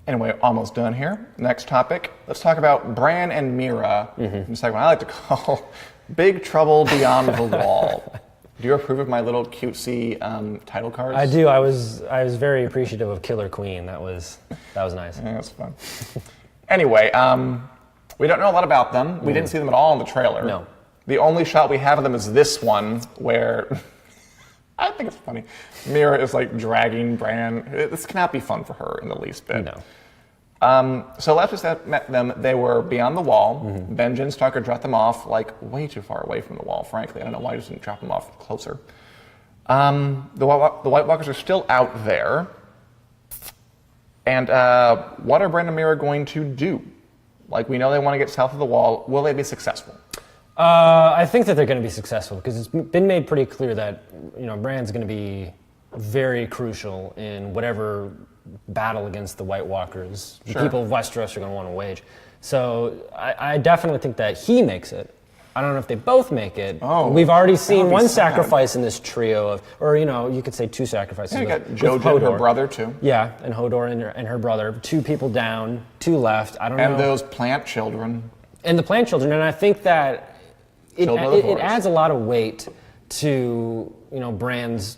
Anyway, almost done here. Next topic. Let's talk about Bran and Mira in a segment I like to call Big Trouble Beyond the Wall. Do you approve of my little cutesy title cards? I do. I was very appreciative of Killer Queen. That was nice. Yeah, that's fun. Anyway, we don't know a lot about them. We didn't see them at all in the trailer. No. The only shot we have of them is this one, where I think it's funny. Mira is like dragging Bran. This cannot be fun for her in the least bit. No. So last we met them, they were beyond the wall. Benjen Starker dropped them off like way too far away from the wall, frankly. I don't know why he just didn't drop them off closer. The White Walkers are still out there. And what are Bran and Mira going to do? Like, we know they want to get south of the wall. Will they be successful? I think that they're going to be successful because it's been made pretty clear that Bran's going to be very crucial in whatever battle against the White Walkers the people of Westeros are going to want to wage. So I definitely think that he makes it. I don't know if they both make it. Oh, we've already seen one sacrifice in this trio of, or you could say two sacrifices. Yeah, you got Jojen, her brother too. Yeah, and Hodor and her brother. 2 people down, 2 left. I don't know. And those plant children. And the plant children, and I think that it adds a lot of weight to Bran's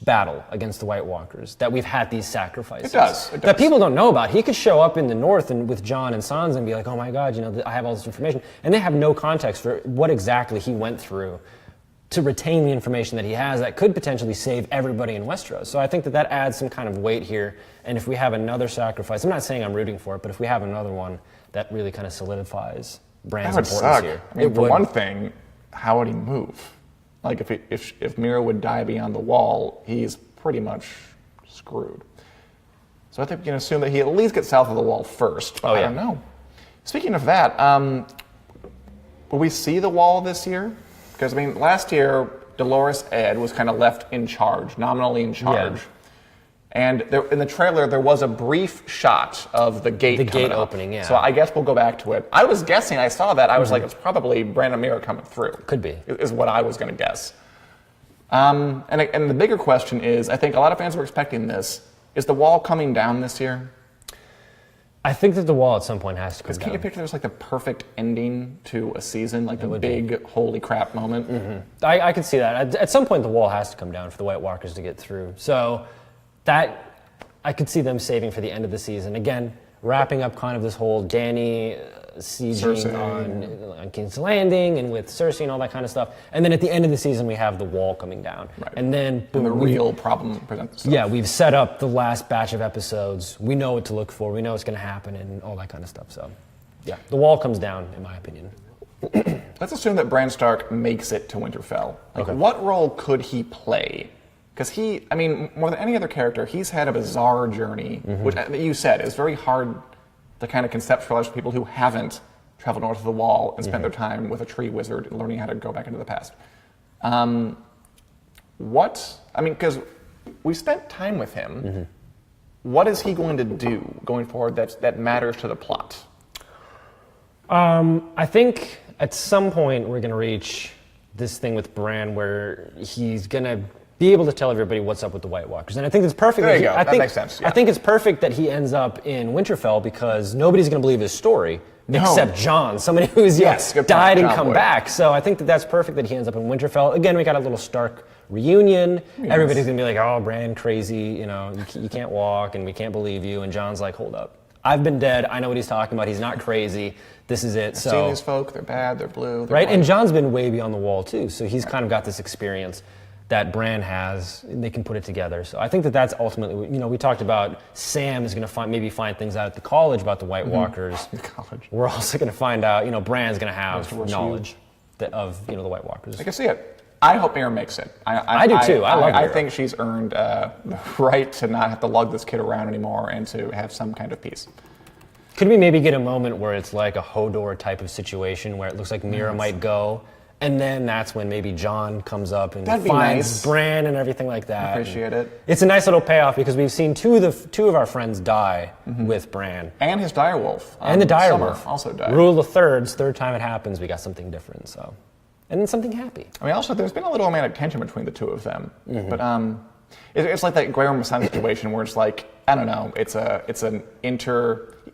battle against the White Walkers, that we've had these sacrifices. It does. That people don't know about. He could show up in the north and with Jon and Sansa and be like, oh my God, I have all this information. And they have no context for what exactly he went through to retain the information that he has that could potentially save everybody in Westeros. So I think that adds some kind of weight here. And if we have another sacrifice, I'm not saying I'm rooting for it, but if we have another one, that really kind of solidifies Bran's importance here. I mean, for one thing, how would he move? Like, if Mira would die beyond the wall, he's pretty much screwed. So I think we can assume that he at least gets south of the wall first, but I don't know. Speaking of that, will we see the wall this year? Because, I mean, last year, Dolores Ed was kind of left in charge, nominally in charge. Yeah. And in the trailer, there was a brief shot of the gate opening, yeah. So I guess we'll go back to it. I was guessing, I saw that, I was like, it's probably Bran and Mira coming through. Could be. Is what I was going to guess. And the bigger question is, I think a lot of fans were expecting this, is the wall coming down this year? I think that the wall at some point has to come down. Because can't you picture there's like the perfect ending to a season, like the big holy crap moment? Mm-hmm. I could see that. At some point, the wall has to come down for the White Walkers to get through. So that I could see them saving for the end of the season. Again, wrapping up kind of this whole Dany sieging on King's Landing and with Cersei and all that kind of stuff. And then at the end of the season, we have the wall coming down. Right. And then boom, the real problem presents itself. Yeah, we've set up the last batch of episodes. We know what to look for. We know what's going to happen and all that kind of stuff. So, yeah, the wall comes down, in my opinion. Let's assume that Bran Stark makes it to Winterfell. What role could he play? Because more than any other character, he's had a bizarre journey, which you said is very hard to kind of conceptualize for people who haven't traveled north of the wall and spent their time with a tree wizard and learning how to go back into the past. Because we spent time with him. What is he going to do going forward that matters to the plot? I think at some point we're going to reach this thing with Bran where he's going to be able to tell everybody what's up with the White Walkers. And I think it's perfect. There you go. That makes sense. Yeah. I think it's perfect that he ends up in Winterfell because nobody's going to believe his story except Jon, somebody who's died and come back. So I think that's perfect that he ends up in Winterfell. Again, we got a little Stark reunion. Yes. Everybody's going to be like, oh, Bran, crazy. You can't walk and we can't believe you. And Jon's like, hold up. I've been dead. I know what he's talking about. He's not crazy. This is it. I've seen these folk. They're bad. They're blue. They're right? white. And Jon's been way beyond the wall, too. So he's kind of got this experience that Bran has, and they can put it together. So I think that's ultimately, we talked about Sam is going to maybe find things out at the college about the White Walkers. The college. We're also going to find out, Bran's going to have knowledge of the White Walkers. I can see it. I hope Mira makes it. I do too. I love Mira. I think she's earned the right to not have to lug this kid around anymore and to have some kind of peace. Could we maybe get a moment where it's like a Hodor type of situation where it looks like Mira might go? And then that's when maybe Jon comes up and finds Bran and everything like that. I appreciate it. It's a nice little payoff because we've seen two of our friends die with Bran. And his direwolf. And the direwolf. Also died. Rule of thirds, third time it happens, we got something different. So, and then something happy. Also, there's been a little romantic tension between the two of them. But It's like that Graham Masson situation where it's like, I don't know,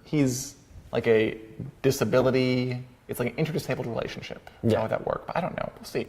he's like a disability, it's like an interdisabled relationship. Yeah. How would that work? But I don't know. We'll see.